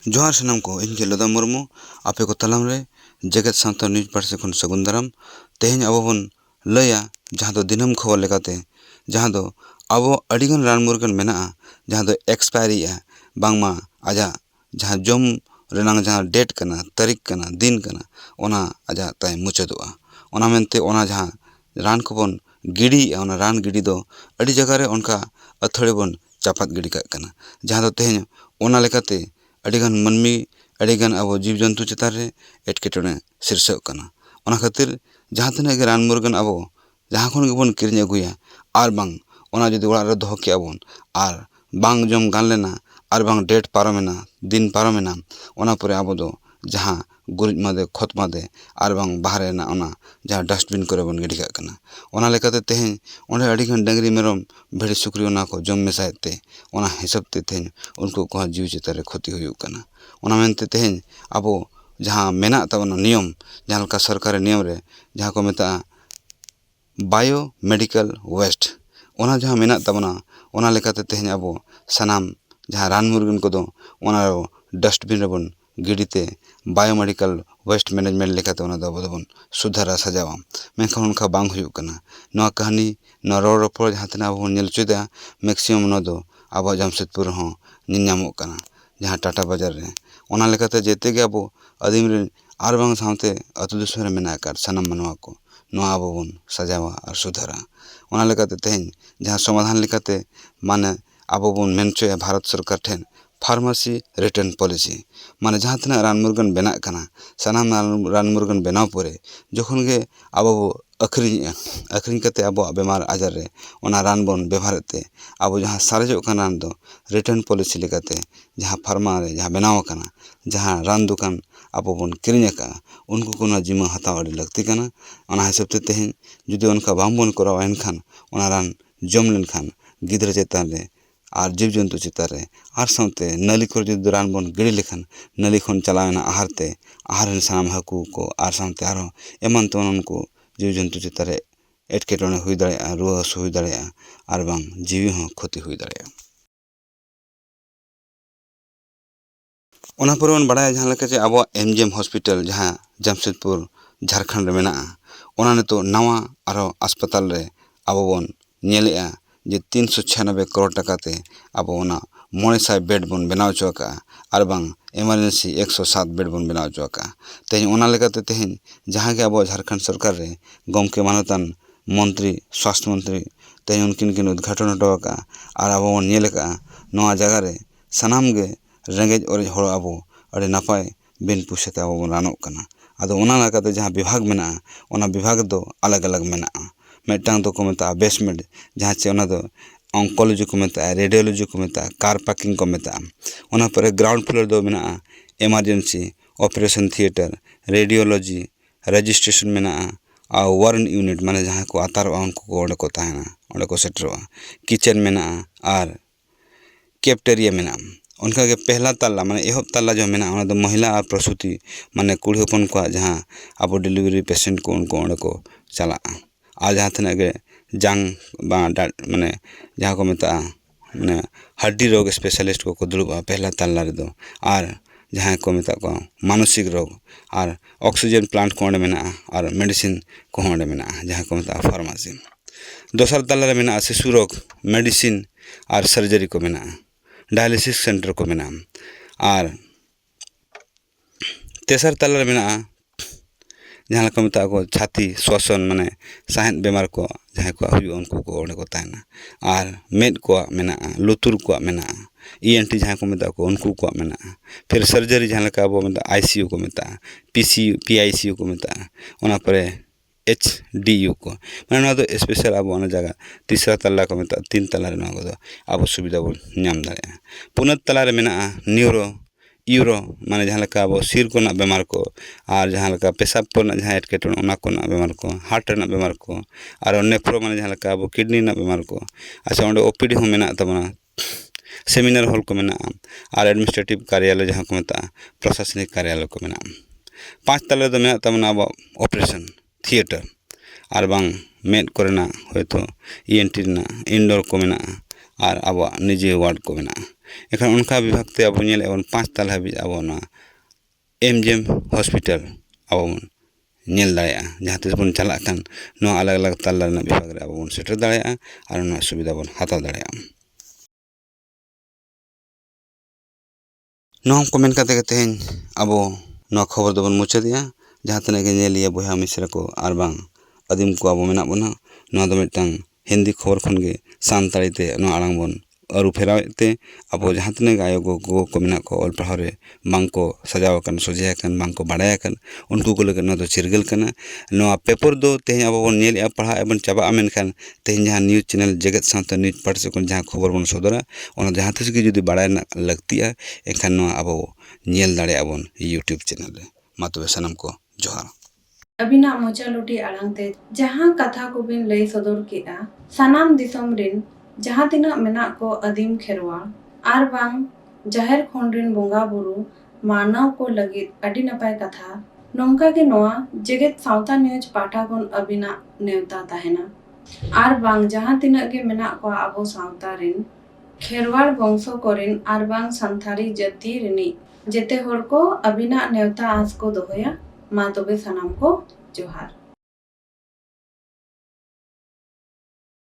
जोहार सानाम को इन लोदा मुर्मू आपे को तलाम रे जगत सान्ताल न्यूज पार्टी खन सगुन दाराम तेहें अब बन लया जहाँ दो दिनम खबर लेकाते जहाँ दो अब अडिगन रान मुरगन मेना जहाँ दो एक्सपायरी है बांगमा आजा जहाँ जोम रेनांग जहाँ डेट कना तारीख कना दिन कना ओना आजा ताय मुचादोआ ओना मेनते ओना जहाँ रान को बन गिड़ी ओना रान गिड़ी दो अड़ी जगह रे उनका अथड़े बन चापात गिड़ी का कना जहाँ दो तेहें ओना लेकाते अडिगन मनमी अडिगन अब जीव जंतु चितार रे एटकेटोने शीर्षक कना ओना खातिर जहाँ तने के रान मुरगन अब जहाँ खन गेबन किरिñ अगुया आर बांग ओना जदि ओड़ा रे दोहो के आबन आर बांग जम गान लेना आर बांग डेट पारमेना दिन पारमेना ओना परे अब दो जहाँ गुरिज मादे खत मादे आर बांग बाहरे ना ओना जहाँ डस्टबिन करे बन गिडी काग कना ओना लेकाते तेहें ओंडे अडिगन डंगरी मेरम भेड़ी सुकरी ओना को जम मेसायते ओना हिसाब ते तेहें उनको को जीव चितार रे क्षति हुयुग कना ओना मेनते तेहें अब जहाँ मेना तबना नियम जहाँ लका सरकार नियम रे जहाँ को मेता बायो मेडिकल वेस्ट ओना जहाँ मेना तबना ओना लेकाते तेहें अब सनाम जहाँ रान मुरगन को दो ओना डस्टबिन रे बन गिडीते बायो मेडिकल वेस्ट मैनेजमेंट लेकाते ओना दो अब बन सुधारा सजावा मेनखान उनका बांग हुयुग कना नवा कहानी न रोड रोपड़ जहाँ तना अब नेल चुदा मैक्सिमम न दो अब जमशेदपुर हो निन्यामो कना जहाँ टाटा बाजार रे ओना लेकाते जेते के अब आदिम रे आर बांग सामते अतु दिसम रे मेना कार सनम मनवा को नवा अब बन सजावा और सुधारा ओना लेकाते तेहें जहाँ समाधान लेकाते माने अब बन मेनचोया भारत सरकार ठेन फार्मेसी रिटर्न पॉलिसी माने जहाँ तना रान मुरगन बेना कना सनाम रान मुरगन बेनाव परे जखन गे अब अखरिñ कते अब बेमार आजार रे ओना रान बन व्यवहारते अब जहाँ सारेजो कना रान दो रिटर्न पॉलिसी लेकाते जहाँ फार्मा रे जहाँ बेनाव कना जहाँ रान दुकान अब बन किरिñ का उनको को जिम्मा हताव अड़ी लगती कना ओना हिसाब ते तेहें जुदि उनका बांग बन करावा एनखान ओना रान जम लेनखान गिद्रा चेतान रे आर जीव जंतु चितार रे आर सामते नली को जुदि रान बन गिड़ी लेखान नली खन चलावेना आहारते आहार साम हाकू को आर सामते आरो एमान तमन उनको जीव जंतु चितार रे एटकेटोने हुई दाड़ेया रुआ हासु हुई दाड़ेया आर बांग जीवी हो क्षति हुई दाड़ेया ओना पर बन बाड़ाय जहाँ लेका जे अब एमजीएम हॉस्पिटल जहाँ जमशेदपुर झारखंड रे मेना ओना नितो नवा आरो अस्पताल रे अब बन नेलेया जे 396 करोड़ टाका ते अब ओना 900 बेड बन बनाव चोका आर बांग इमरजेंसी 107 बेड बन बनाव चोका तेहें ओना लेकाते तेहें जहाँ के अब झारखंड सरकार रे गमके मानतान मंत्री स्वास्थ्य मंत्री तेहें उनकिन उद्घाटन हटोका आर अब बन नेलेका नवा जगह रे सनाम गे रेंगेज ओरेज हड़ अब अड़ी नपाय बिन पुछते अब बन रानोग कना आदो ओना लेकाते जहाँ विभाग मेना ओना विभाग दो अलग अलग मेना मेटांग दो को मेता बेसमेंट जहाँ चे ओना दो ऑन्कोलॉजी को मेता रेडियोलॉजी को मेता कार पार्किंग को मेता ओना पर ग्राउंड फ्लोर दो मेना emergency operation theatre radiology registration मेना आ वार्न यूनिट माने जहाँ को आतार उनको को ओंडे को ताहेना ओंडे को सेटरवा किचन मेना आर कैफेटेरिया मेना उनका के पहला ताला माने एहब ताला जो मेना ओना दो महिला और प्रसूति माने कुड़ी हपन को जहाँ अब डिलीवरी पेशेंट को उनको ओंडे को चला आ जहाँ तना के जांग माने जहाँ को मेता माने हड्डी रोग स्पेशलिस्ट को दुड़ुबा पहला ताला रे दो आर जहाँ को मेता को मानसिक रोग आर ऑक्सीजन प्लांट को ओंडे मेना और मेडिसिन को ओंडे मेना जहाँ को मेता फार्मेसी दोसर ताला रे मेना शिशु रोग मेडिसिन और सर्जरी को मेना डायलिसिस सेंटर को मेना और तेसर ताला रे मेना जहाँ को मेता को छाती श्वसन माने साहेन बेमार को जहाँ को हुई उनको को ओंडे को ताहेना आर मेद को मेना लुतुर को मेना ईएनटी जहाँ को मेता को उनको को मेना फिर सर्जरी जहाँ का अब मेता आईसीयू को मेता पीआईसीयू को मेता ओना परे एचडीयू को माने दो स्पेशल अब ओना जगह तीसरा तल्ला को मेता 3 तल्ला रे ना को अब सुविधा बन नाम दाड़े पुनत तल्ला रे मेना न्यूरो यूरो माने जहाँ लका अब सिर को ना बेमार को और जहाँ लका पेशाब को ना जहाँ एटकेटोन ओना को ना बेमार को हार्ट ना बेमार को और नेफ्रो माने जहाँ लका अब किडनी ना बेमार को अच्छा ओंडे ओपीडी हो मेना तबना सेमिनार हॉल को मेना और एडमिनिस्ट्रेटिव कार्यालय जहाँ को मेता प्रशासनिक कार्यालय को मेना 5 तल्ला दो मेना तबना अब ऑपरेशन थिएटर और बांग मेद कोरेना होयतो ईएनटी ना इंडोर को मेना और अब निजे वार्ड को मेना एखान उनका विभाग ते अब नेल एबन 5 ताल हाबी अब ना एमजेएम हॉस्पिटल अब नेल दाड़ेया जहाँ तिस बन चला खान नो अलग अलग ताल रना विभाग रे अब बन सेटर दाड़ेया और ना सुविधा बन हाताव दाड़ेया नो कमेंट करते तेहन अब नो खबर दबन मुचादिया जहाँ तने के नेलिया बहा मिश्रा को आर बांग आदिम को अब मेना बना नो दो मिटांग हिंदी खबर खन के सानताड़ी ते नो आड़ांग बन अरु फेराते अब जहाँ तने आयो को मेना को ऑल पढ़ारे बांग को सजाव कन सोजे कन बांग को बाड़ाया कन उनको को लगे नो तो चिरगल कना नो पेपर दो तेहन अब बन नेल या पढ़ा एबन चाबा आमेन खान तेहन जहाँ न्यूज चैनल जगत सानता न्यूज पार्ट से जहाँ खबर बन सदरा और जहाँ तिस के जुदी बाड़ाय लगतिया एखान नो अब नेल दाड़े अबन यूट्यूब चैनल रे मा तबे सनम को जोहार अबिना मोचा लुटी आड़ांगते जहाँ कथा को बिन लई सदर केआ सनाम दिसम रिन जहाँ तिना मेना को आदिम खेरवाड़ आर बांग जाहिर खोन रिन बोंगा बुरु मानव को लगित अडी नपाय कथा नोंका के नोआ जगत सावता न्यूज पाठागोन अबिना नेवता ताहेना आर बांग जहाँ तिना के मेना को आबो सावता रिन खेरवाड़ वंशो कोरिन आर बांग संथाली जाति रिनी जेते होड़ को अबिना नेवता आस को दोहया मा तोबे सनाम को जोहार।